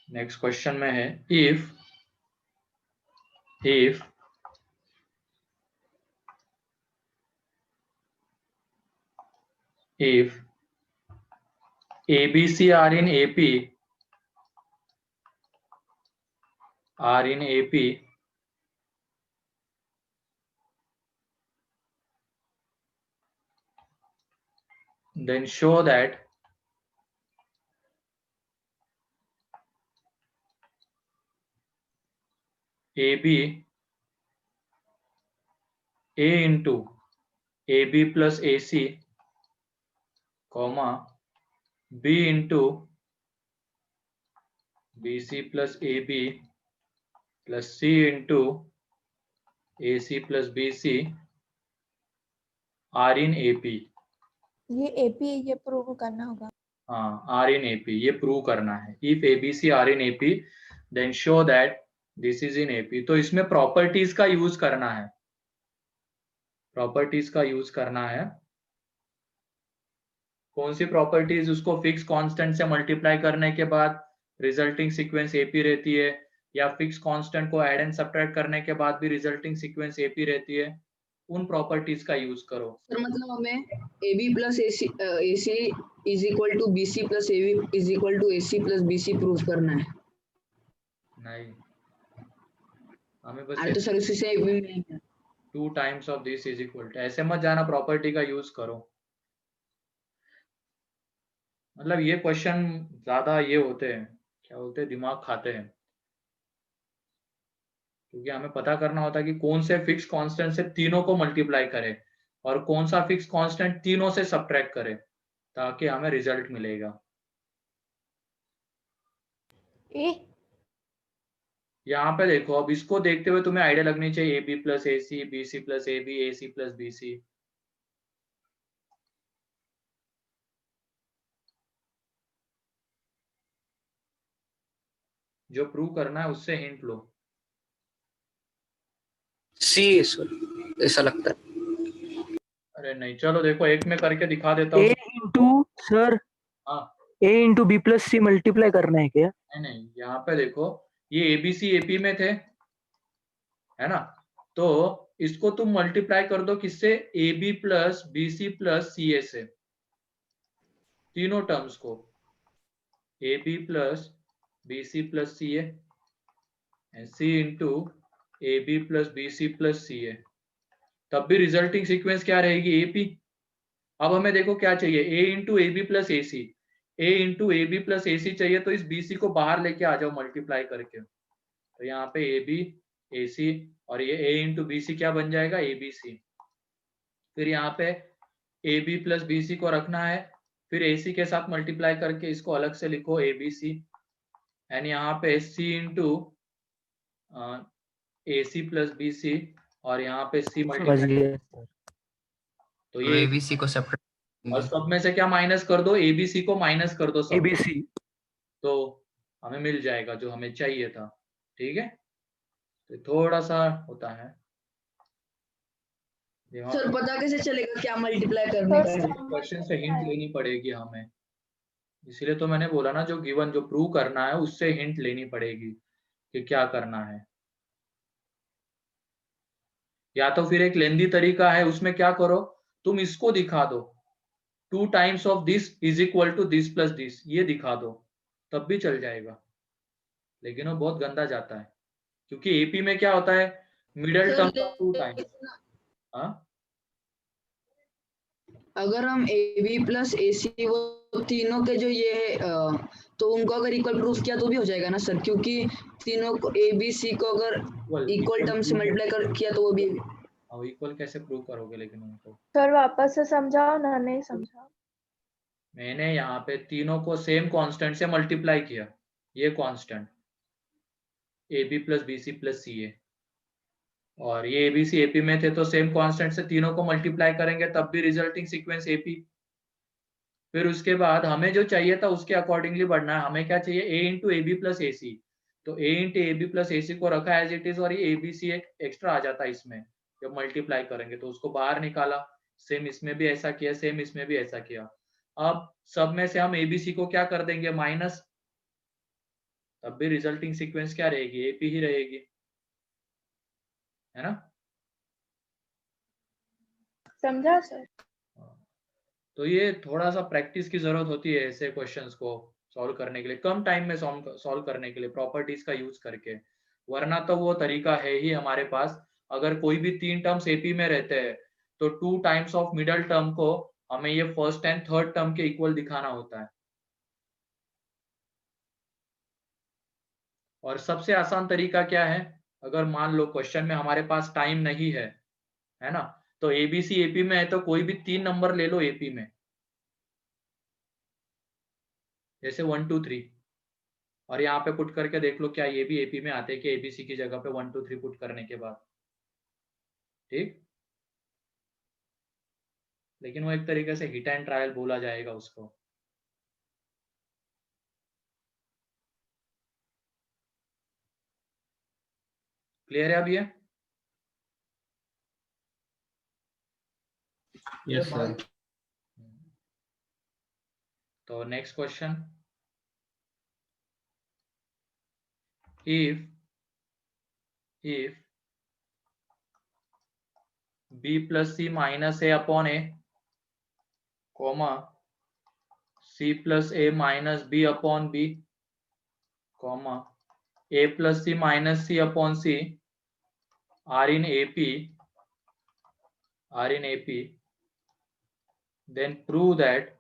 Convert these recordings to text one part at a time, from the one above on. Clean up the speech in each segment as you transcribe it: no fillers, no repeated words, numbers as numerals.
Next question में है if ABC are in AP then show that AB A into AB plus AC comma B into BC plus AB plus C into AC plus BC are in AP. ये AP ये prove करना होगा। हाँ, are in AP ये prove करना है। If ABC are in AP then show that this is in AP. तो इसमें प्रॉपर्टीज का यूज करना है, प्रॉपर्टीज का यूज करना है। कौन सी प्रॉपर्टीज? उसको फिक्स कांस्टेंट से मल्टीप्लाई करने के बाद रिजल्टिंग सीक्वेंस एपी रहती है, या फिक्स कांस्टेंट को ऐड एंड सब्ट्रैक्ट करने के बाद भी रिजल्टिंग सीक्वेंस एपी रहती है। उन प्रॉपर्टीज का यूज करो। सर मतलब हमें AB plus AC is equal to BC plus AB is equal to AC plus BC prove करना है। नहीं, हमें बस अरे तो सर उसी से मिलेगा 2 times of this is equal to, ऐसे मत जाना, प्रॉपर्टी का यूज करो। मतलब ये क्वेश्चन ज्यादा ये होते हैं, क्या बोलते हैं, दिमाग खाते हैं, क्योंकि हमें पता करना होता है कि कौन से फिक्स कांस्टेंट से तीनों को मल्टीप्लाई करे और कौन सा फिक्स कांस्टेंट तीनों से सब्ट्रैक्ट करे, ताकि हमें रिजल्ट मिलेगा। यहाँ पे देखो, अब इसको देखते हुए तुम्हें आइडिया लगनी चाहिए A B plus A C, B C plus A B, A C plus B C. जो प्रूव करना है उससे हिंट लो। सी सर ऐसा लगता है। अरे नहीं, चलो देखो एक में करके दिखा देता हूँ। ए इंटू सर हाँ, ए into B plus C multiply करना है क्या? नहीं, यहाँ पे देखो ये एबीसी एपी में थे, है ना, तो इसको तुम मल्टीप्लाई कर दो किससे? A B plus B C plus C A से, तीनों टर्म्स को, A B plus B C plus C A and C into A B plus B C plus C A. तब भी रिजल्टिंग सीक्वेंस क्या रहेगी? एपी। अब हमें देखो क्या चाहिए? A into A B plus A C, A into A B plus A C चाहिए, तो इस बी सी को बाहर लेके आ जाओ मल्टीप्लाई करके। तो यहाँ पे ए बी ए सी और ये ए इंटू बी सी क्या बन जाएगा? A B C. फिर यहाँ पे A B plus B C को रखना है, फिर ए सी के साथ मल्टीप्लाई करके इसको अलग से लिखो ए बी सी, एंड यहाँ पे सी into A C plus B सी और यहाँ पे सी मल्टीप्लाई, तो ये एबीसी को सब्ट्रैक्ट और सब में से क्या माइनस कर दो? एबीसी को माइनस कर दो सब, एबीसी, तो हमें मिल जाएगा जो हमें चाहिए था। ठीक है, तो थोड़ा सा होता है सर पता कैसे चलेगा क्या मल्टीप्लाई करने का है? क्वेश्चन से हिंट लेनी पड़ेगी हमें, इसीलिए तो मैंने बोला ना, जो गिवन जो प्रूव करना है उससे हिंट लेनी पड़ेगी कि क्या करना है। या तो फिर एक लेंदी तरीका है, उसमें क्या करो, तुम इसको दिखा दो 2 times of this is equal to this plus this, ये दिखा दो, तब भी चल जाएगा, लेकिन वो बहुत गंदा जाता है, क्योंकि एपी में क्या होता है, मिडिल टर्म का 2 टाइम्स। हाँ, अगर हम ए बी प्लस ए सी वो तीनों के जो ये है तो उनको अगर इक्वल प्रूफ किया तो भी हो जाएगा ना सर, क्योंकि तीनों को ए बी सी को अगर इक्वल टर्म से मल्टीप्लाई कर किया तो वो भी। अब इक्वल कैसे प्रूव करोगे लेकिन उनको? सर वापस से समझाओ ना, नहीं समझा। मैंने यहाँ पे तीनों को सेम कांस्टेंट से मल्टीप्लाई किया, ये constant A B plus B C plus C A, और ये एबीसी एपी में थे तो सेम कांस्टेंट से तीनों को मल्टीप्लाई करेंगे तब भी रिजल्टिंग सीक्वेंस एपी। फिर उसके बाद हमें जो चाहिए था उसके अकॉर्डिंगली बढ़ना है। हमें क्या चाहिए? A into A B plus A सी, तो ए into A B plus A सी को रखा एज इट इज, और ये ए बी सी एक एक्स्ट्रा आ जाता है इसमें जब मल्टीप्लाई करेंगे, तो उसको बाहर निकाला। सेम इसमें भी ऐसा किया, सेम इसमें भी ऐसा किया। अब सब में से हम एबीसी को क्या कर देंगे? माइनस, तब भी रिजल्टिंग सीक्वेंस क्या रहेगी, एपी ही रहेगी, है ना। समझा सर? तो ये थोड़ा सा प्रैक्टिस की जरूरत होती है ऐसे क्वेश्चंस को सॉल्व करने के लिए, कम टाइम में सॉल्व करने के लिए प्रॉपर्टीज का यूज करके। वरना तो वो तरीका है ही हमारे पास, अगर कोई भी 3 टर्म्स एपी में रहते हैं तो 2 टाइम्स ऑफ मिडल टर्म को हमें ये फर्स्ट एंड थर्ड टर्म के इक्वल दिखाना होता है। और सबसे आसान तरीका क्या है, अगर मान लो क्वेश्चन में हमारे पास टाइम नहीं है ना, तो एबीसी एपी में है तो कोई भी 3 नंबर ले लो एपी में, जैसे 1 2 3, और यहाँ पे पुट करके देख लो क्या ये भी एपी में आते हैं कि एबीसी की जगह पे 1 2 3 पुट करने के बाद, ठीक। लेकिन वो एक तरीके से हिट एंड ट्रायल बोला जाएगा उसको। क्लियर है अब ये? Yes sir. तो next question, if b plus c minus a upon a comma c plus a minus b upon b comma a plus c minus c upon c are in AP, then prove that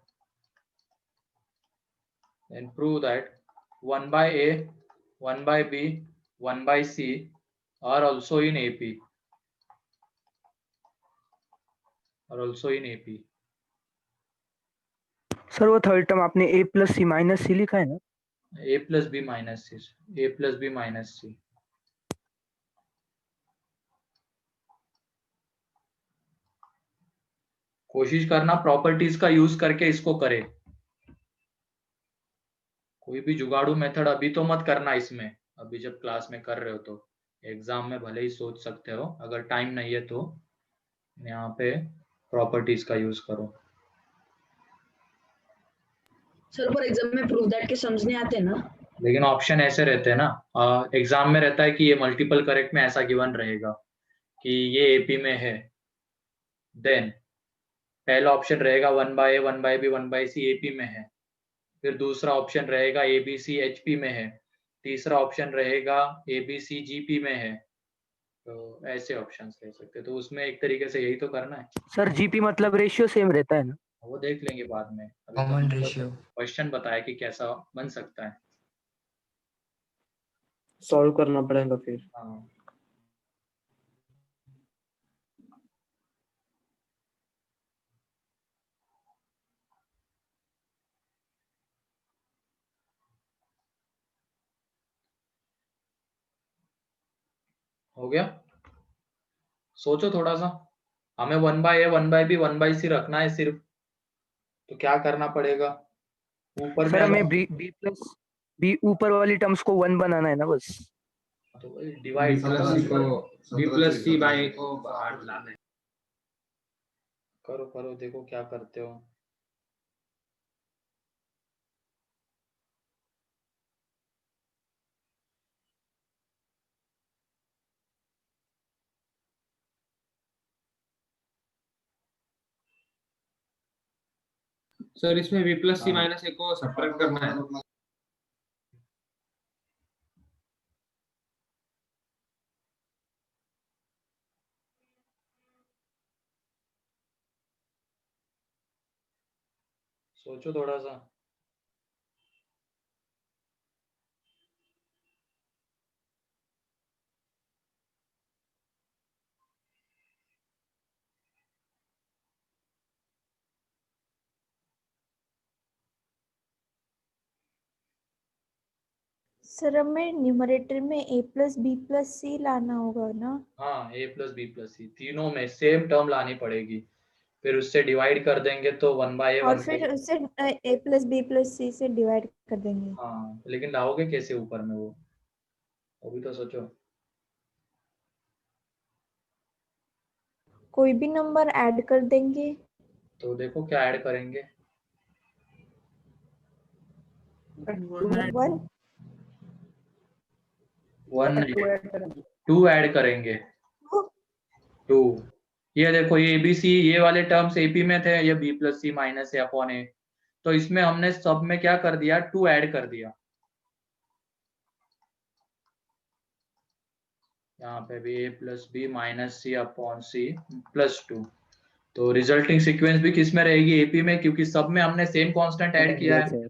1 by a 1 by b 1 by c are also in AP, sir वो third term आपने a plus C minus सी लिखा है ना? a plus b minus c। कोशिश करना properties का use करके इसको करे, कोई भी जुगाड़ू मेथड अभी तो मत करना इसमें, अभी जब क्लास में कर रहे हो तो एग्जाम में भले ही सोच सकते हो, अगर टाइम नहीं है तो यहाँ पे प्रॉपर्टीज का यूज करो। सर पर एग्जाम में प्रूव दैट के सम्स नहीं आते ना? लेकिन ऑप्शन ऐसे रहते हैं ना, एग्जाम में रहता है कि ये मल्टीपल करेक्ट में ऐसा गिवन रहेगा कि ये एपी में है, देन पहला ऑप्शन रहेगा 1 बाय ए 1 बाय बी 1 बाय सी एपी में है, फिर दूसरा ऑप्शन रहेगा एबीसी एचपी में है, तीसरा ऑप्शन रहेगा एबीसी जीपी में है, तो ऐसे ऑप्शंस ले सकते हैं। तो उसमें एक तरीके से यही तो करना है सर जीपी मतलब रेशियो सेम रहता है ना? वो देख लेंगे बाद में, कॉमन रेशियो क्वेश्चन बताया कि कैसा बन सकता है। सॉल्व करना पड़ेगा फिर। हाँ हो गया, सोचो थोड़ा सा, हमें 1 बाय ए 1 बाय बी 1 बाय सी रखना है सिर्फ, तो क्या करना पड़ेगा, ऊपर सर में हमें बी प्लस बी ऊपर वाली टर्म्स को 1 बनाना है ना बस। तो डिवाइड बी प्लस सी बाय ए को बाहर लाना है। करो करो, देखो क्या करते हो। सर इसमें बी प्लस सी माइनस ए को सब्ट्रैक्ट करना है। सोचो थोड़ा सा। सर हमें न्यूमरेटर में a प्लस बी प्लस सी लाना होगा ना? हाँ ए प्लस बी प्लस सी तीनों में सेम टर्म लानी पड़ेगी, फिर उससे डिवाइड कर देंगे तो 1 बाय ए और 1 फिर बाय, उसे a प्लस बी प्लस सी से डिवाइड कर देंगे। हाँ लेकिन लाओगे कैसे ऊपर में वो भी तो सोचो। कोई भी नंबर ऐड कर देंगे। तो देखो क्या ऐड करेंगे, 1 1 2 ऐड करेंगे 2। ये देखो ये एबीसी ये वाले टर्म्स एपी में थे, ये बी प्लस सी माइनस ए अपॉन ए, तो इसमें हमने सब में क्या कर दिया 2 ऐड कर दिया। यहाँ पे भी ए प्लस बी माइनस सी अपॉन सी प्लस 2। तो रिजल्टिंग सीक्वेंस भी किस में रहेगी एपी में, क्योंकि सब में हमने सेम कांस्टेंट ऐड किया है।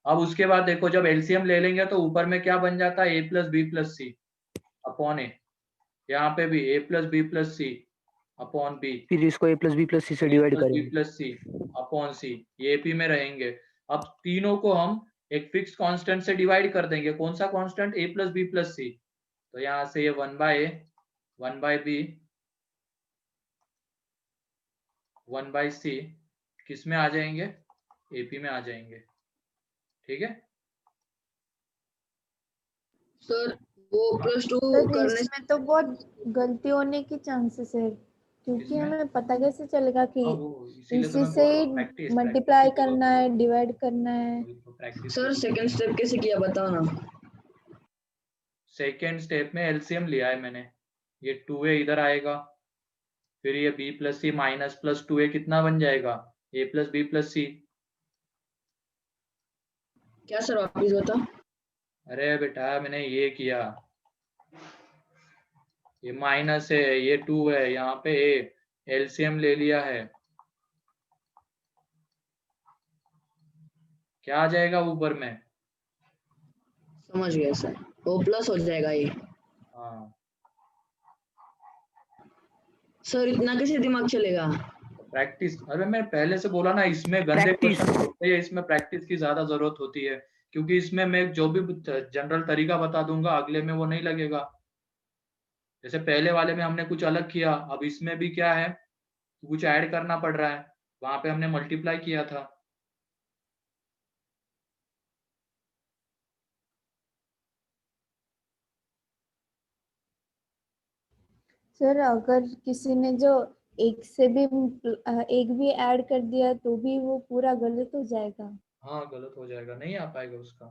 अब उसके बाद देखो जब एलसीएम ले लेंगे तो ऊपर में क्या बन जाता है ए प्लस बी प्लस सी अपॉन ए, यहाँ पे भी ए प्लस बी प्लस सी अपॉन बी, फिर इसको a प्लस बी प्लस सी से डिवाइड बी करेंगे। प्लस सी अपॉन सी, ये एपी में रहेंगे। अब तीनों को हम एक फिक्स कांस्टेंट से डिवाइड कर देंगे। कौन सा कांस्टेंट? ए प्लस बी प्लस सी। तो यहाँ से ये 1/a 1/b 1/c किस में आ जाएंगे? एपी में आ जाएंगे। ठीक है सर वो +2 सर करने से इसमें तो बहुत गलती होने की चांसेस है, क्योंकि इसमें? हमें पता कैसे चलेगा कि इसीलिए तो इसी मैं से बोल रहा हूँ प्रैक्टिस मल्टीप्लाई करना है, डिवाइड करना है। प्रैक्टिस। सर सेकंड स्टेप कैसे किया बताओ ना। सेकेंड स्टेप में एलसीएम लिया है मैंने, ये 2a इधर आएगा, फिर ये b प्लस सी माइनस प्लस 2a कितना बन जाएगा? a प्लस बी प्लस सी। क्या सर वापिस बता। अरे बेटा मैंने ये किया, ये माइनस है, ये 2 है, यहाँ पे a एलसीएम ले लिया है, क्या आ जाएगा ऊपर में? समझ गया सर, वो प्लस हो जाएगा ये। हाँ सर इतना कैसे दिमाग चलेगा। प्रैक्टिस। अरे मैं पहले से बोला ना, इसमें गंदे Practice. क्वेश्चन होते हैं, इसमें प्रैक्टिस की ज्यादा जरूरत होती है, क्योंकि इसमें मैं जो भी जनरल तरीका बता दूंगा अगले में वो नहीं लगेगा। जैसे पहले वाले में हमने कुछ अलग किया, अब इसमें भी क्या है कुछ ऐड करना पड़ रहा है, वहां पे हमने मल्टीप्लाई किया था। सर अगर किसी ने जो एक से भी एक भी ऐड कर दिया तो भी वो पूरा गलत हो जाएगा। हाँ गलत हो जाएगा, नहीं आ पाएगा उसका।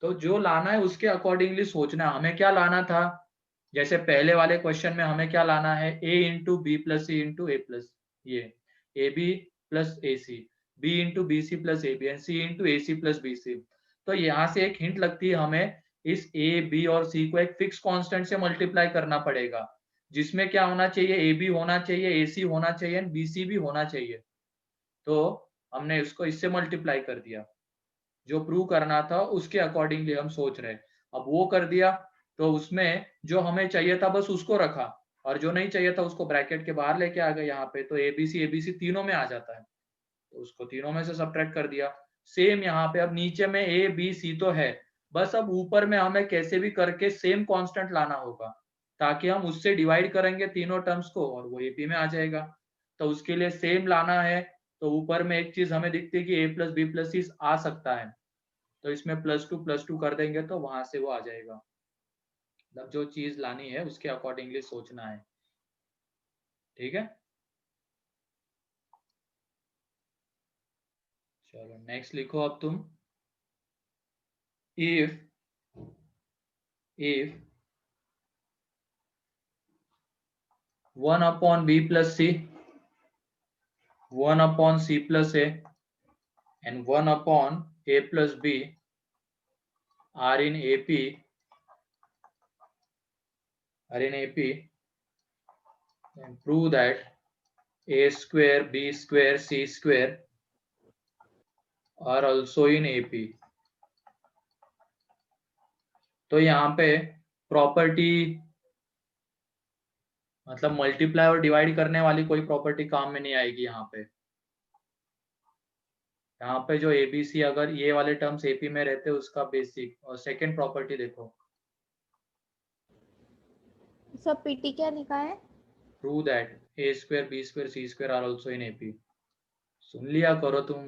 तो जो लाना है उसके अकॉर्डिंगली सोचना है। हमें क्या लाना था, जैसे पहले वाले क्वेश्चन में हमें क्या लाना है, a into B plus C into A plus, ये A B plus A C, B into B C plus A B and C into A C plus B C. तो यहाँ से एक हिंट लगती है हमें, इस ए बी और सी को एक फिक्स कांस्टेंट से मल्टीप्लाई करना पड़ेगा, जिसमें क्या होना चाहिए, ए बी होना चाहिए, ए सी होना चाहिए एंड बी सी भी होना चाहिए। तो हमने इसको इससे मल्टीप्लाई कर दिया, जो प्रूव करना था उसके अकॉर्डिंगली हम सोच रहे। अब वो कर दिया तो उसमें जो हमें चाहिए था बस उसको रखा, और जो नहीं चाहिए था उसको ब्रैकेट के बाहर लेके आ गए। यहाँ पे तो एबीसी तीनों में आ जाता है, तो उसको तीनों में से सब्ट्रैक्ट कर दिया। सेम यहाँ पे अब नीचे में ए बी सी तो है, बस अब ऊपर में हमें कैसे भी करके सेम कांस्टेंट लाना होगा, ताकि हम उससे डिवाइड करेंगे तीनों टर्म्स को और वो एपी में आ जाएगा। तो उसके लिए सेम लाना है, तो ऊपर में एक चीज हमें दिखती है कि ए प्लस बी प्लस सी आ सकता है, तो इसमें प्लस टू कर देंगे तो वहां से वो आ जाएगा। मतलब जो चीज लानी है उसके अकॉर्डिंगली सोचना है। ठीक है चलो नेक्स्ट लिखो अब तुम। If 1 upon b plus c, 1 upon c plus a and 1 upon a plus b are in AP, then prove that a square, b square, c square are also in AP। तो यहाँ पे property मतलब multiply और divide करने वाली कोई property काम में नहीं आएगी। यहाँ पे जो एबीसी अगर ये वाले टर्म्स एपी में रहते उसका बेसिक। और सेकंड प्रॉपर्टी देखो, सब पीटी क्या लिखा है? Prove that A square B square C square are also in AP. सुन लिया करो तुम।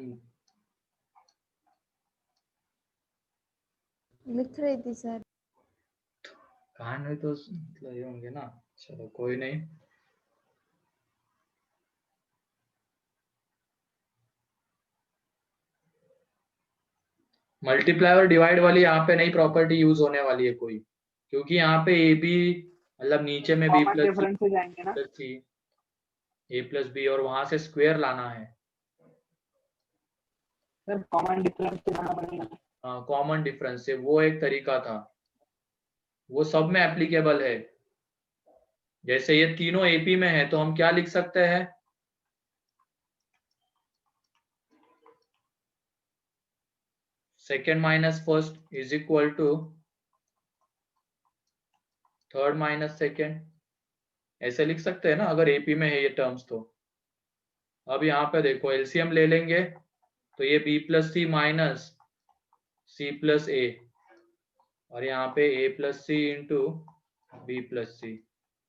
लिख रही थी सर। कान में तो मतलब ये होंगे ना, चलो कोई नहीं। मल्टीप्लाई और डिवाइड वाली यहाँ पे नई प्रॉपर्टी यूज होने वाली है कोई। क्योंकि यहाँ पे ए बी मतलब नीचे में बी कॉमन प्लस डिफरेंस से जाएंगे ना। सी ए प्लस बी और वहां से स्क्वायर लाना है। सर कॉमन डिफरेंस से जाना पड़ेगा। हाँ, कॉमन डिफरेंस से, वो एक तरीका था, वो सब में एप्लीकेबल है। जैसे ये तीनों एपी में है तो हम क्या लिख सकते हैं, second minus first is equal to third minus second, ऐसे लिख सकते हैं ना अगर एपी में है ये टर्म्स तो। अब यहाँ पे देखो एलसीएम ले लेंगे तो ये बी प्लस सी माइनस सी प्लस ए, और यहाँ पे ए plus C into B plus सी।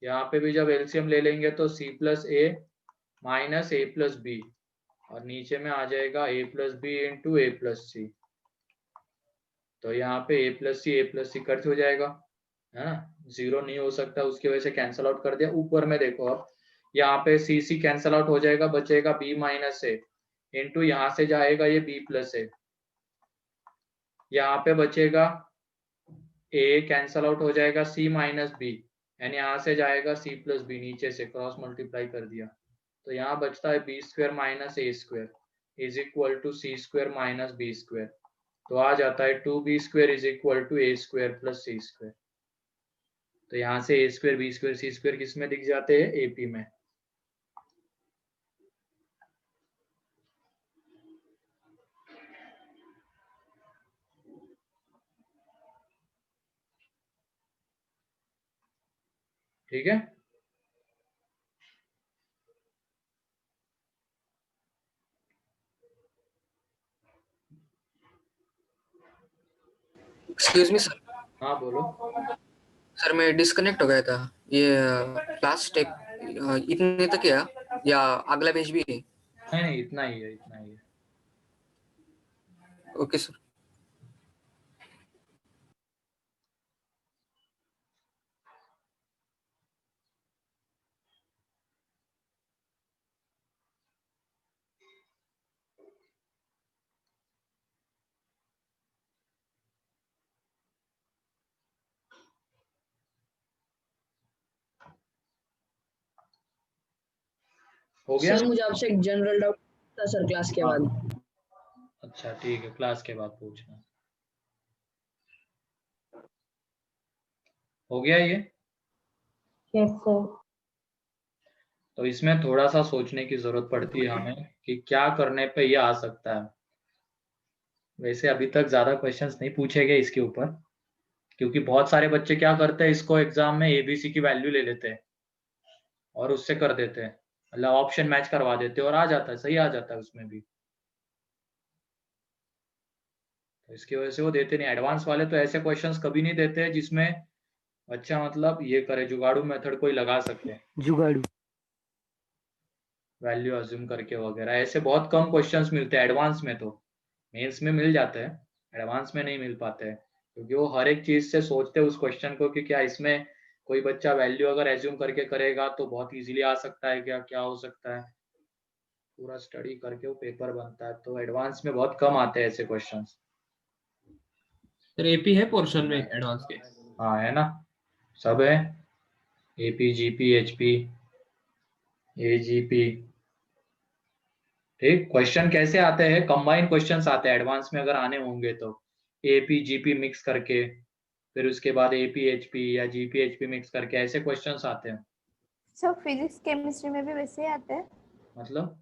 यहाँ पे भी जब एलसीएम ले लेंगे तो सी प्लस ए माइनस ए प्लस बी, और नीचे में आ जाएगा ए plus B into A plus सी। तो यहाँ पे ए प्लस सी कट हो जाएगा, है ना, जीरो नहीं हो सकता, उसकी वजह से कैंसल आउट कर दिया। ऊपर में देखो अब यहाँ पे सी कैंसल आउट हो जाएगा, बचेगा बी माइनस ए इंटू यहाँ से जाएगा ये बी प्लस ए, यहाँ पे बचेगा ए कैंसल आउट हो जाएगा सी माइनस बी, यानी यहाँ से जाएगा सी प्लस बी, नीचे से क्रॉस मल्टीप्लाई कर दिया तो यहाँ बचता है B square minus A square is equal to C square minus B square. तो आ जाता है 2b square is equal to A square plus C square. तो यहाँ से A square B square C square किस में दिख जाते हैं, एपी में। ठीक है, एक्सक्यूज मी सर। हाँ बोलो। सर मैं डिस्कनेक्ट हो गया था। ये क्लास टेक इतने तक या अगला पेज भी है? नहीं इतना ही है, इतना ही है। Okay sir. हो गया। सर मुझे आपसे एक जनरल डाउट था सर क्लास के हाँ। बाद। अच्छा ठीक है, क्लास के बाद पूछना। हो गया ये? Yes sir. तो इसमें थोड़ा सा सोचने की जरूरत पड़ती है हमें कि क्या करने पे ये आ सकता है। वैसे अभी तक ज्यादा क्वेश्चंस नहीं पूछे गए इसके ऊपर, क्योंकि बहुत सारे बच्चे क्या करते हैं, इसको एग्जाम में एबीसी की वैल्यू ले लेते हैं और उससे कर देते हैं, मतलब ऑप्शन मैच करवा देते हैं और आ जाता है, सही आ जाता है उसमें भी। तो इसकी वजह से वो देते नहीं। एडवांस वाले तो ऐसे क्वेश्चंस कभी नहीं देते हैं जिसमें बच्चा मतलब ये करे, जुगाड़ू मेथड कोई लगा सके, जुगाड़ू वैल्यू अज्यूम करके वगैरह। ऐसे बहुत कम क्वेश्चंस मिलते हैं एडवांस में, तो मेंस में मिल जाते हैं, एडवांस में नहीं मिल पाते हैं, क्योंकि वो हर एक चीज से सोचते हैं उस क्वेश्चन को कि क्या इसमें कोई बच्चा वैल्यू अगर एज्यूम करके करेगा तो बहुत इजीली आ सकता है, क्या क्या हो सकता है, पूरा स्टडी करके वो पेपर बनता है। तो एडवांस में बहुत कम आते हैं ऐसे क्वेश्चंस। सर एपी है पोर्शन में एडवांस के? हाँ है ना, सब है, एपी जीपी एचपी एजीपी। ठीक, क्वेश्चन कैसे आते हैं, कंबाइन क्वेश्चंस आते हैं एडवांस में अगर आने होंगे तो, एपी जीपी मिक्स करके, फिर उसके बाद एपी एचपी या जीपी एचपी मिक्स करके, ऐसे क्वेश्चंस आते हैं। सर फिजिक्स केमिस्ट्री में भी वैसे ही आते हैं, मतलब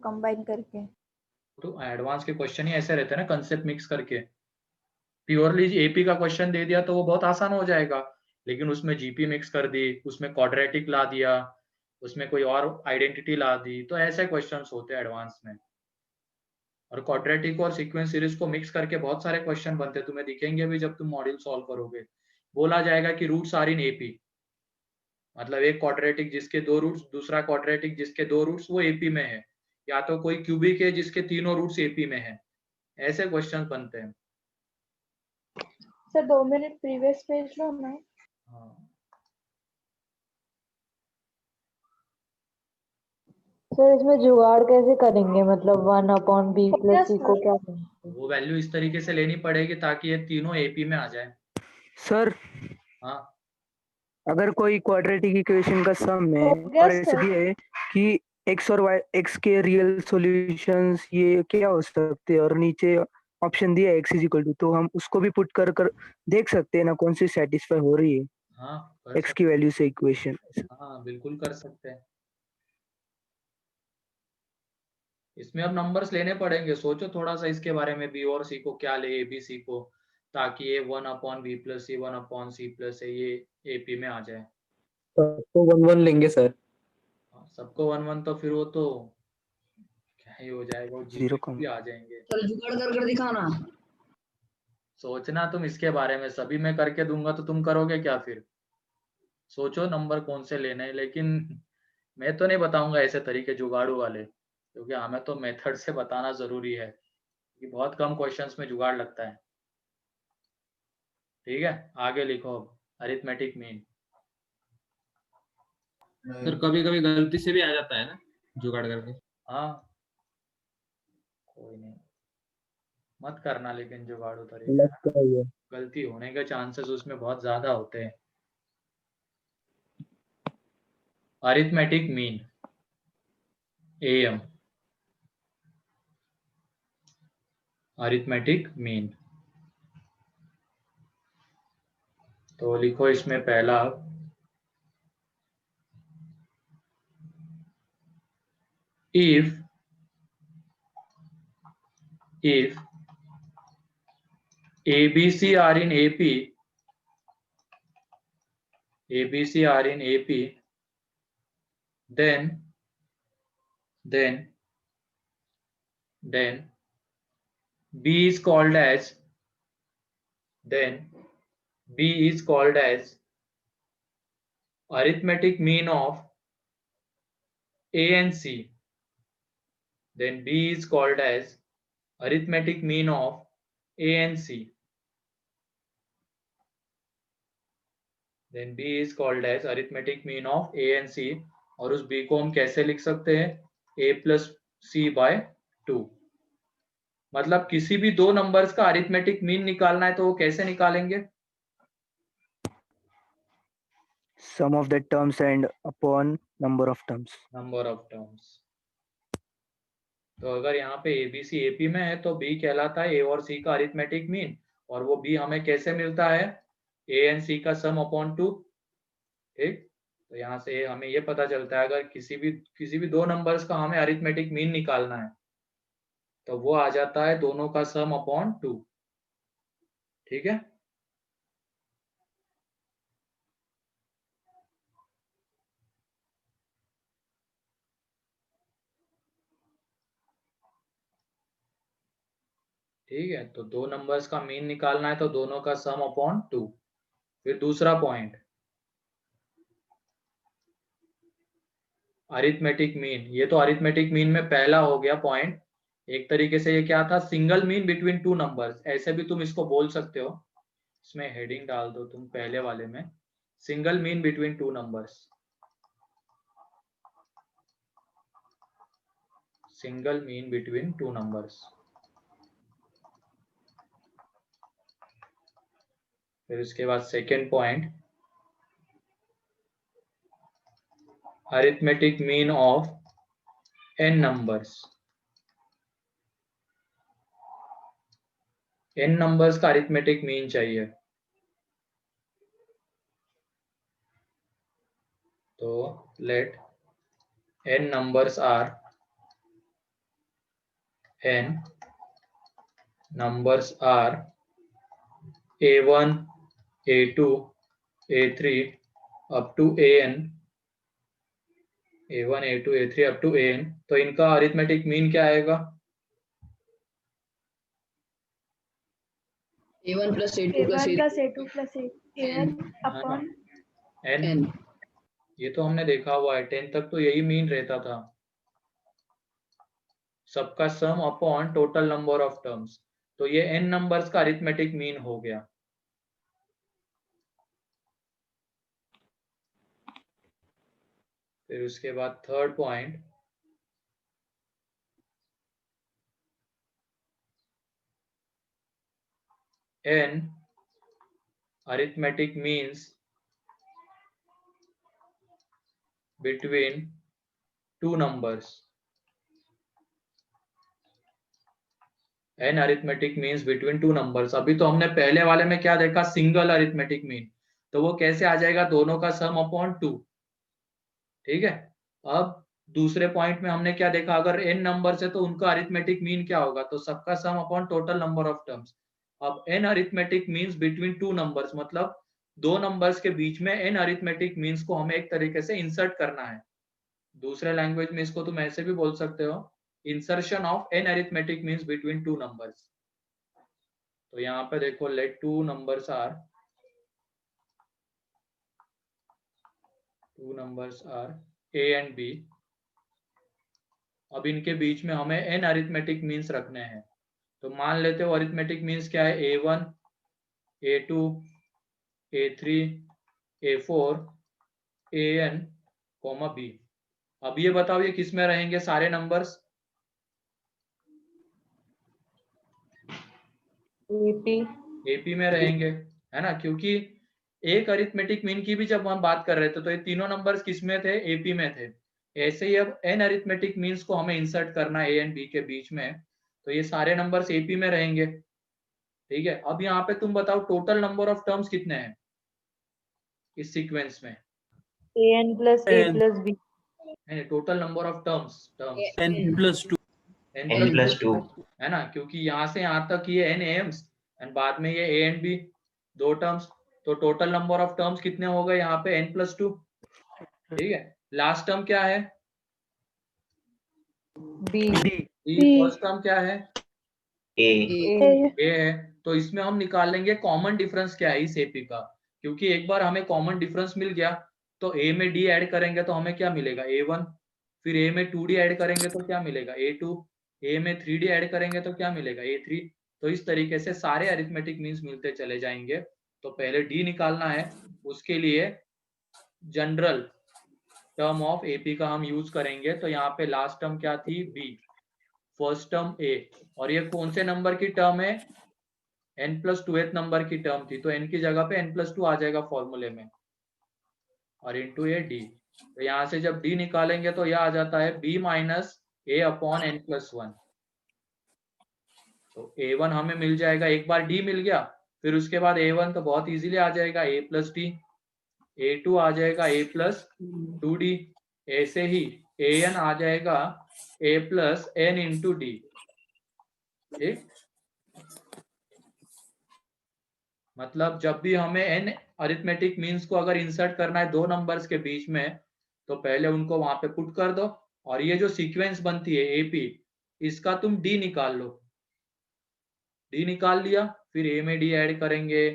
कंबाइन करके। तो एडवांस के क्वेश्चन ही ऐसे रहते हैं ना, कंसेप्ट मिक्स करके। प्योरली एपी का क्वेश्चन दे दिया तो वो बहुत आसान हो जाएगा, लेकिन उसमें जीपी मिक्स कर दी, उसमें क्वाड्रेटिक ला दिया, उसमें कोई और आइडेंटिटी ला दी, तो ऐसे क्वेश्चंस होते हैं एडवांस में। और क्वाड्रेटिक और सीक्वेंस सीरीज को मिक्स करके बहुत सारे क्वेश्चन बनते हैं, तुम्हें दिखेंगे भी जब तुम मॉड्यूल सॉल्व करोगे। बोला जाएगा कि रूट्स आर इन एपी, मतलब एक क्वाड्रेटिक जिसके दो रूट्स, दूसरा क्वाड्रेटिक जिसके दो रूट्स, वो एपी में है, या तो कोई क्यूबिक है जिसके तीनों रूट्स एपी में है। ऐसे क्वेश्चंस बनते हैं। सर 2 मिनट प्रीवियस पेज लो ना। हाँ, सर इसमें जुगाड़ कैसे करेंगे, मतलब 1/b प्लस सी को क्या करेंगे? वो वैल्यू इस तरीके से लेनी पड़ेगी ताकि ये तीनों एपी में आ जाए। सर हाँ अगर कोई क्वाड्रेटिक इक्वेशन का सम है हो गया और ऐसे सर। भी है कि एक्स और वाई एक्स के रियल सॉल्यूशंस ये क्या हो सकते हैं और नीचे ऑप्शन दिया एक्स इज इक्वल टू, तो हम उसको भी पुट कर कर देख सकते हैं ना कौन सी सेटिस्फाई हो रही है हाँ कर एक्स की सकते वैल्यू से इक्वेशन। हैं, हाँ बिल्कुल कर सकते हैं। इसमें अब नंबर्स लेने पड़ेंगे, सोचो थोड़ा सा इसके बारे में, बी और सी को क्या ले, ए बी सी को, ताकि ये 1/b + c 1/c + a ये एपी में आ जाए। तो 1 1 लेंगे सर। हाँ, सबको 1 1 तो फिर वो तो क्या ही हो जाएगा, वो जीरो जीरो कम भी आ जाएंगे। चल जुगाड़ कर कर दिखाना। सोचना तुम इसके बारे में, सभी मैं करके दूंगा तो तुम करोगे क्या फिर? सोचो नंबर कौन से लेने हैं, लेकिन मैं तो नहीं बताऊंगा ऐसे तरीके जुगाड़ू वाले, क्योंकि हमें तो मेथड से बताना जरूरी है कि बहुत कम क्वेश्चंस में जुगाड़ लगता है। ठीक है, आगे लिखो अब अरिथमेटिक मीन। सर कभी कभी गलती से भी आ जाता है ना जुगाड़ करके। हाँ कोई नहीं, मत करना लेकिन जुगाड़ू तरीका, लगता है। गलती होने के चांसेस उसमें बहुत ज्यादा होते हैं। Arithmetic mean am, arithmetic mean. तो लिखो इसमें पहला, if ABC are in AP, ABC are in AP, then B is called as, then B is called as arithmetic mean of A and C. Then B is called as arithmetic mean of A and C. Then B is called as arithmetic mean of A and C. और उस B को हम कैसे लिख सकते हैं? A plus C/2। मतलब किसी भी दो नंबर्स का अरिथमेटिक मीन निकालना है तो वो कैसे निकालेंगे? Sum of the terms and upon number of terms. Number of terms. तो अगर यहाँ पे ABC AP में है तो B कहलाता है A और C का अरिथमेटिक मीन, और वो B हमें कैसे मिलता है? A एंड C का सम अपॉन 2। ठीक, तो यहाँ से हमें ये पता चलता है अगर किसी भी दो नंबर्स का हमें अरिथमेटिक मीन निकालना है तो वो आ जाता है दोनों का सम अपॉन 2। ठीक है, ठीक है, तो दो नंबर्स का मीन निकालना है तो दोनों का सम अपॉन 2। फिर दूसरा पॉइंट, अरिथमेटिक मीन। ये तो अरिथमेटिक मीन में पहला हो गया पॉइंट। एक तरीके से ये क्या था? Single mean between two numbers, ऐसे भी तुम इसको बोल सकते हो। इसमें हेडिंग डाल दो तुम पहले वाले में, single mean between two numbers, single mean between two numbers. फिर उसके बाद second point, arithmetic mean of n numbers. n numbers का अरिथमेटिक मीन चाहिए, तो late n numbers are a1 a2 a3 up to an, a1 a2 a3 up to an, तो इनका arithmetic mean क्या आएगा? A1 plus A2 plus A1 A3 plus A2 plus A1 upon n। n। ये तो हमने देखा हुआ है, 10 तक तो यही मीन रहता था, सबका सम upon total number of terms. तो ये n नंबर्स का अरिथमेटिक मीन हो गया। फिर उसके बाद third point, n arithmetic means between two numbers. n arithmetic means between two numbers. अभी तो हमने पहले वाले में क्या देखा, सिंगल अरिथमेटिक मीन, तो वो कैसे आ जाएगा, दोनों का सम अपॉन 2। ठीक है, अब दूसरे पॉइंट में हमने क्या देखा, अगर n नंबर्स है तो उनका अरिथमेटिक मीन क्या होगा, तो सबका सम upon total number of terms. अब n arithmetic means between two numbers, मतलब दो नंबर्स के बीच में n अरिथमेटिक मीन्स को हमें एक तरीके से इंसर्ट करना है। दूसरे लैंग्वेज में इसको तुम ऐसे भी बोल सकते हो, insertion of n arithmetic means between two numbers. तो यहाँ पे देखो, let two numbers are a and b। अब इनके बीच में हमें n अरिथमेटिक मीन्स रखने हैं। तो मान लेते हो अरिथमेटिक मीन्स क्या है, a1 a2 a3 a4 an, b। अब ये बताओ ये किस में रहेंगे सारे नंबर्स, एपी में रहेंगे, है ना, क्योंकि एक अरिथमेटिक मीन की भी जब हम बात कर रहे थे तो ये तीनों नंबर्स किस में थे, एपी में थे। ऐसे ही अब एन अरिथमेटिक मीन्स को हमें इंसर्ट करना है ए एंड बी के बीच में, तो ये सारे नंबर्स एपी में रहेंगे। ठीक है, अब यहाँ पे तुम बताओ टोटल नंबर ऑफ टर्म्स कितने हैं इस सीक्वेंस में, an plus a plus b total number of terms n+2 n+2 है ना, क्योंकि यहाँ से यहाँ तक ये n एम्स एंड बाद में ये a एंड b दो टर्म्स, तो टोटल नंबर ऑफ टर्म्स कितने हो गए यहाँ पे n+2। ठीक है, लास्ट टर्म क्या है, b फर्स्ट टर्म क्या है, ए a है। तो इसमें हम निकाल लेंगे कॉमन डिफरेंस क्या है इस एपी का, क्योंकि एक बार हमें कॉमन डिफरेंस मिल गया तो a में d ऐड करेंगे तो हमें क्या मिलेगा, a1, फिर a में 2d ऐड करेंगे तो क्या मिलेगा, a2, a में 3d ऐड करेंगे तो क्या मिलेगा, a3। तो इस तरीके से सारे अरिथमेटिक मीन्स मिलते चले जाएंगे। तो पहले d निकालना है, उसके लिए जनरल टर्म ऑफ एपी का हम यूज करेंगे। तो यहाँ पे लास्ट टर्म क्या थी, b, फर्स्ट टर्म a, और ये कौन से नंबर की टर्म है, n+2th नंबर की टर्म थी, तो n की जगह पे n+2 आ जाएगा फॉर्मूले में, और इंटू ए डी। तो यहाँ से जब d निकालेंगे तो यह आ जाता है b minus a upon n+1। तो a1 हमें मिल जाएगा, एक बार d मिल गया, फिर उसके बाद a1 तो बहुत इजीली आ जाएगा a प्लस डी, a2 आ जाएगा a प्लस 2d, ऐसे ही an आ जाएगा a plus n into D. ठीक, मतलब जब भी हमें n अरिथमेटिक मीन्स को अगर इंसर्ट करना है दो नंबर्स के बीच में, तो पहले उनको वहां पे पुट कर दो, और ये जो सीक्वेंस बनती है एपी, इसका तुम डी निकाल लो। डी निकाल लिया, फिर ए में डी ऐड करेंगे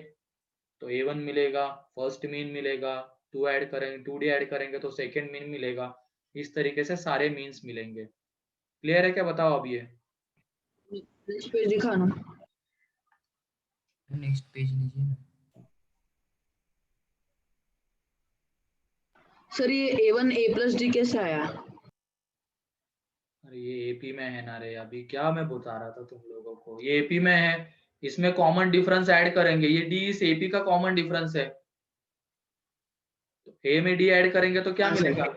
तो a1 मिलेगा, फर्स्ट मीन मिलेगा, 2 ऐड करेंगे 2d ऐड करेंगे तो सेकंड मीन मिलेगा। इस तरीके से सारे मीन्स मिलेंगे। क्लियर है क्या, बताओ अब ये। नेक्स्ट पेज दिखाना, नेक्स्ट पेज लीजिए ना। सर ये a1 a प्लस डी कैसे आया, अरे ये एपी में है ना रे, अभी क्या मैं बता रहा था तुम लोगों को, ये एपी में है, इसमें कॉमन डिफरेंस ऐड करेंगे, ये डी इस एपी का कॉमन डिफरेंस है, तो ए में डी ऐड करेंगे तो क्या मिलेगा,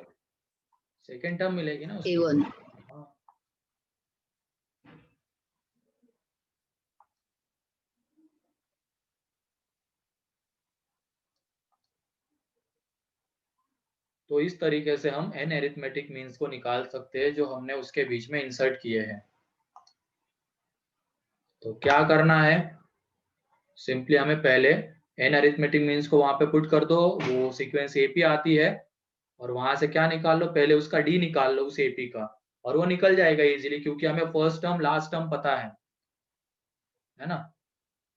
सेकेंड टर्म मिलेगी ना उसकी। a1 हाँ। तो इस तरीके से हम n अरिथमेटिक मीन्स को निकाल सकते हैं जो हमने उसके बीच में इंसर्ट किए हैं। तो क्या करना है, सिंपली हमें पहले n अरिथमेटिक मीन्स को वहां पे पुट कर दो, वो सीक्वेंस एपी आती है, और वहां से क्या निकाल लो, पहले उसका डी निकाल लो उस एपी का, और वो निकल जाएगा इजीली, क्योंकि हमें फर्स्ट टर्म लास्ट टर्म पता है ना,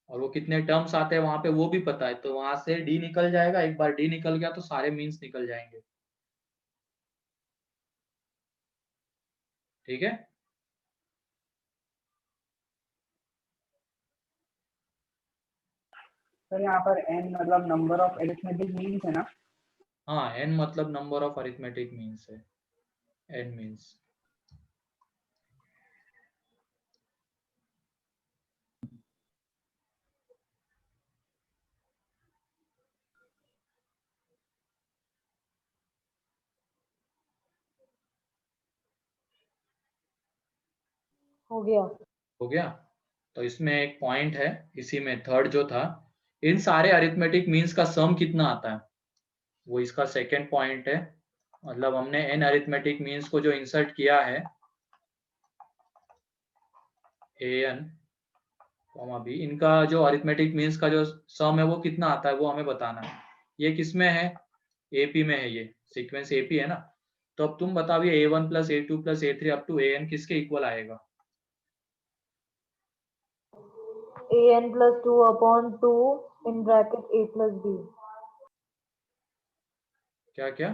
और वो कितने टर्म्स आते हैं वहां पे वो भी पता है, तो वहां से डी निकल जाएगा। एक बार डी निकल गया तो सारे मीन्स निकल जाएंगे। ठीक है, सर यहाँ पर n मतलब नंबर ऑफ अरिथमेटिक मीन्स है ना। हाँ n मतलब नंबर ऑफ अरिथमेटिक मीन्स है, n मीन्स। हो गया। हो गया। तो इसमें एक पॉइंट है, इसी में थर्ड जो था, इन सारे अरिथमेटिक मीन्स का सम कितना आता है, वो इसका सेकंड पॉइंट है। मतलब हमने n अरिथमेटिक मीन्स को जो इंसर्ट किया है an बी, इनका जो अरिथमेटिक मीन्स का जो सम है वो कितना आता है वो हमें बताना है। ये किसमें है, एपी में है, ये सीक्वेंस एपी है ना। तो अब तुम बताओ ये a1 plus a2 plus a3 up to an किसके इक्वल आएगा? an plus 2 upon 2 in bracket a plus b. क्या क्या?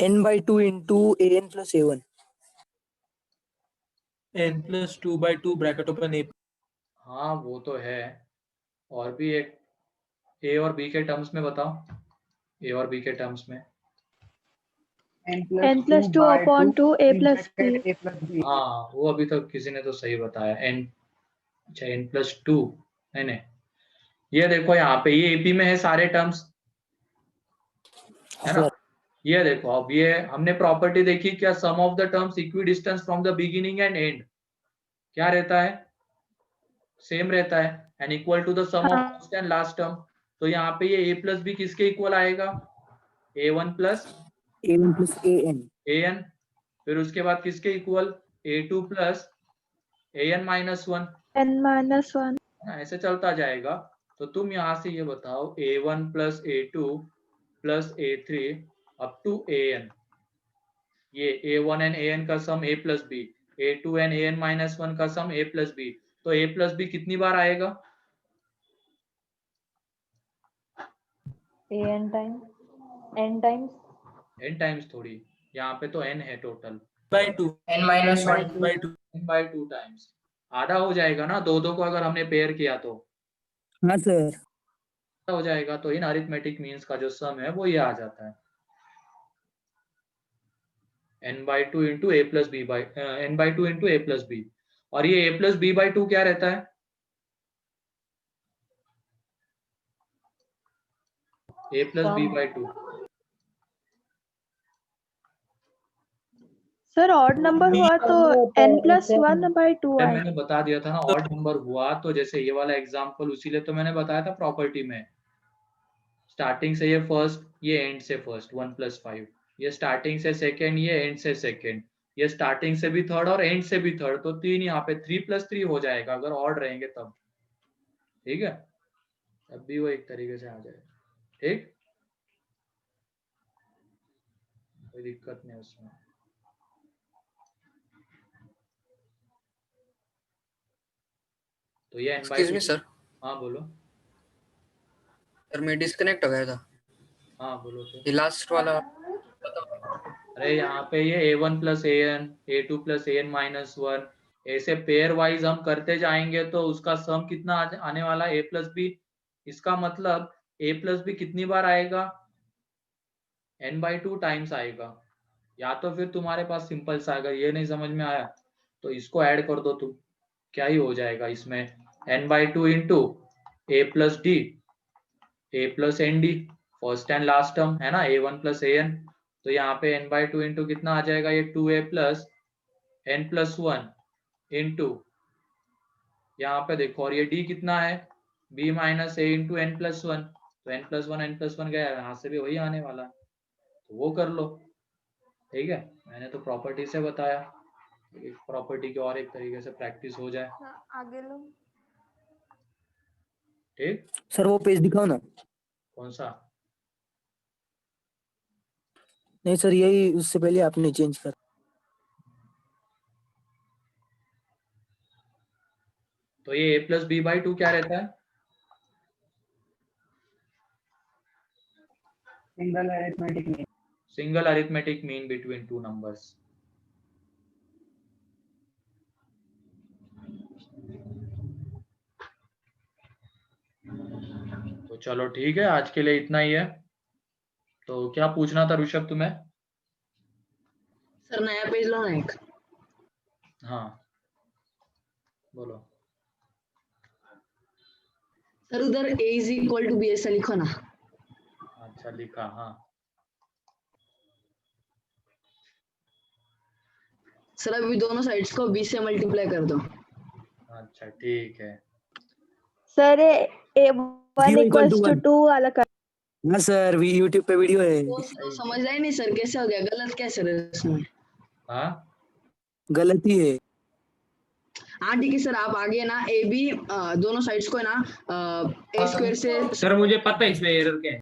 n/2 into an plus a1. n+2/2 bracket open a। हाँ वो तो है, और भी एक ए और बी के टर्म्स में बताओ, ए और बी के टर्म्स में। n plus 2 upon 2 a plus b. हाँ वो अभी तक किसी ने तो सही बताया, n, अच्छा n+2, नहीं नहीं, ये देखो यहाँ पे ये एपी में है सारे टर्म्स, है ना। ये देखो, अब ये हमने प्रॉपर्टी देखी क्या, sum of the terms equi distance from the beginning and end क्या रहता है, सेम रहता है, and equal to the sum of first and last term. तो यहाँ पे ये a प्लस बी किसके इक्वल आएगा, a1 प्लस an, फिर उसके बाद किसके equal, a2 plus an minus 1, n-1 ऐसे चलता जाएगा। तो तुम यहाँ से ये बताओ a1 plus a2 plus a3 up to an, ये a1 एंड an का sum a plus B, a2 and an minus 1 का सम a प्लस बी, तो a प्लस बी कितनी बार आएगा, n times n टाइम्स थोड़ी, यहाँ पे तो n है टोटल, n/2 n/2 टाइम्स, आधा हो जाएगा ना, दो दो को अगर हमने पेयर किया तो हाँ सर। हो जाएगा। तो इन अरिथमेटिक मीन्स का जो सम है वो ये आ जाता है n/2 into A plus B by n/2 into A plus B, और ये a प्लस बी बाई 2 क्या रहता है, a plus B by 2, sir odd number हुआ तो n+1/2 आएगा। मैंने बता दिया था ना, ऑड नंबर हुआ तो जैसे ये वाला एग्जांपल, उसीलिए तो मैंने बताया था प्रॉपर्टी में, स्टार्टिंग से ये फर्स्ट, ये एंड से फर्स्ट 1 + 5, ये स्टार्टिंग से सेकेंड, ये एंड से सेकेंड, ये स्टार्टिंग से भी थर्ड और एंड से भी थर्ड, तो 3 यहाँ पे 3 + 3 हो जाएगा अगर ऑड रहेंगे तब, ठीक है, तब भी वो एक तरीके से आ जाएगा, ठीक, कोई दिक्कत नहीं उसमें। तो ये एक्सक्यूज मी सर, हाँ बोलो। सर मैं डिस्कनेक्ट हो गया था, हाँ बोलो तो। ये लास्ट वाला। अरे यहाँ पे ये a1 plus an, a2 plus an minus 1, ऐसे पेयर वाइज हम करते जाएंगे तो उसका सम कितना आने वाला है, a प्लस बी, इसका मतलब a प्लस बी कितनी बार आएगा, n/2 टाइम्स आएगा। या तो फिर तुम्हारे पास सिंपल सा, अगर ये नहीं समझ में आया तो इसको ऐड कर दो तुम, क्या ही हो जाएगा इसमें, n/2 into a plus D, a plus N D, first and last term है ना, a1 प्लस an, तो यहाँ पे n/2 इंटू कितना आ जाएगा, ये 2a प्लस n+1 इंटू, यहाँ पे देखो, और ये d कितना है, b minus a into n+1, तो n+1 गया, यहाँ से भी वही आने वाला है, तो वो कर लो, ठीक है। मैंने तो प्रॉपर्टी से बताया, प्रॉपर्टी की और एक तरीके से प्रैक्टिस हो जाए, आगे लो। ठीक। सर वो पेज दिखाओ ना। कौन सा? नहीं सर, यही उससे पहले आपने चेंज कर। तो ये a प्लस बी बाई 2 क्या रहता है, single arithmetic mean between two numbers. तो चलो ठीक है, आज के लिए इतना ही है। तो क्या पूछना था ऋषभ तुम्हें? सर नया पेज लो ना एक। हाँ बोलो। सर उधर a is equal to b ऐसा लिखो ना। अच्छा लिखा, हाँ सर अभी दोनों साइड्स को b से मल्टीप्लाई कर दो। अच्छा ठीक है। Sir A 1 0 equal to equals to 1 2 वाला कर। हाँ सर यूट्यूब पे वीडियो है। वो समझ रहा ही नहीं सर, कैसे हो गया, गलत कैसे है इसमें? हाँ गलती है। हाँ ठीक है सर, आप आगे ना ए बी दोनों साइड्स को है ना ए स्क्वायर से सर मुझे पता है इसमें एरर क्या है।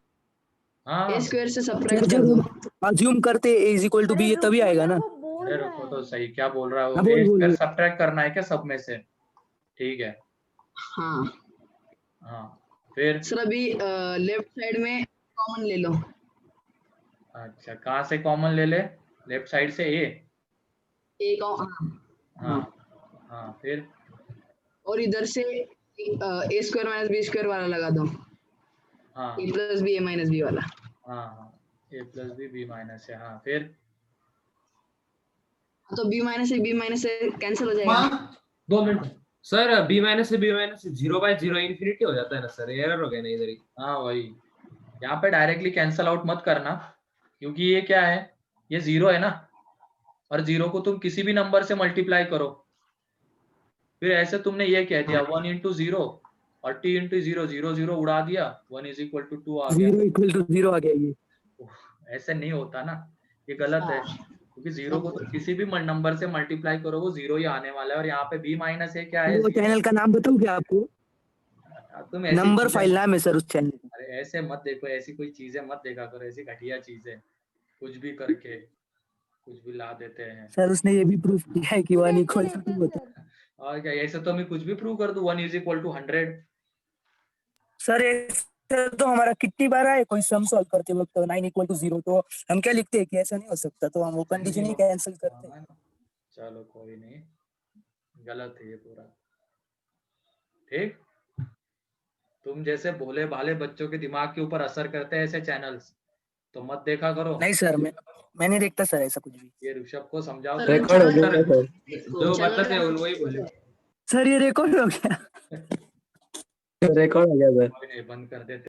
हाँ ए स्क्वायर से सर सबट्रैक्ट कर जब दो। अज्यूम करते a is equal to B तभी आएगा ना। अरे रुको तो सही, क्या बोल रहा है वो? हाँ, बोल, ए बोल, स्क्वायर बोल। सब्ट्रैक्ट करना है क्या सब में से? ठीक है। हाँ हाँ फिर सर अभी लेफ्ट साइड में कॉमन ले लो। अच्छा कहाँ से कॉमन ले ले? लेफ्ट साइड से ए। ए का हाँ हाँ फिर और इधर से A square minus B square वाला लगा दो। हाँ ए प्लस बी ए माइनस बी वाला। हाँ हाँ ए प्लस बी बी माइनस है। हाँ फिर तो बी माइनस से कैंसिल हो जाएगा। 2 मिनट सर, b माइनस से 0/0 इन्फिनिटी हो जाता है ना सर, एरर हो गया ना इधर ही। हाँ वही, यहाँ पे डायरेक्टली कैंसल आउट मत करना, क्योंकि ये क्या है, ये 0 है ना, और 0 को तुम किसी भी नंबर से मल्टीप्लाई करो, फिर ऐसे तुमने ये कह दिया 1 into 0 और t into 0, 0 0 उड़ा दिया, 1 is equal to 2 आ गया। 0 इक्वल टू 0 आ गया ये। ऐसे नहीं होता ना, ये गलत है, क्योंकि 0 को तुम किसी भी नंबर से मल्टीप्लाई करो वो 0 ही आने वाला है। और यहाँ पे b माइनस है क्या है? वो चैनल का नाम बताऊं क्या आपको? तुम ऐसी नंबर चीजें- फाइल नाम है सर उस चैनल का। अरे ऐसे मत देखो, ऐसी कोई चीजें मत देखा करो, ऐसी घटिया चीजें कुछ भी करके कुछ भी ला देते हैं। सर उसने ये भी प्रूफ किया है कि 1 इक्वल टू 2 होता है। और क्या, ऐसे तो मैं कुछ भी प्रूव कर दूं, 1 is equal to 100। सर ऐसा तो हमारा कितनी बार आए कोई सम सॉल्व करते वक्त 9 इक्वल टू 0, तो हम क्या लिखते हैं कि ऐसा नहीं हो सकता, तो हम वो कंडीशन ही कैंसिल करते हैं। चलो कोई नहीं, गलत है ये पूरा। ठीक, तुम जैसे भोले भाले बच्चों के दिमाग के ऊपर असर करते हैं ऐसे चैनल्स, तो मत देखा करो। नहीं सर मैं नहीं देखता सर ऐसा कुछ भी। ये ऋषभ को समझाओ। सर, रिकॉर्ड हो गया सर जो बताते हैं वही बोले। सर ये रिकॉर्ड हो गया। रिकॉर्ड हो गया सर। कोई नहीं, बंद कर देते।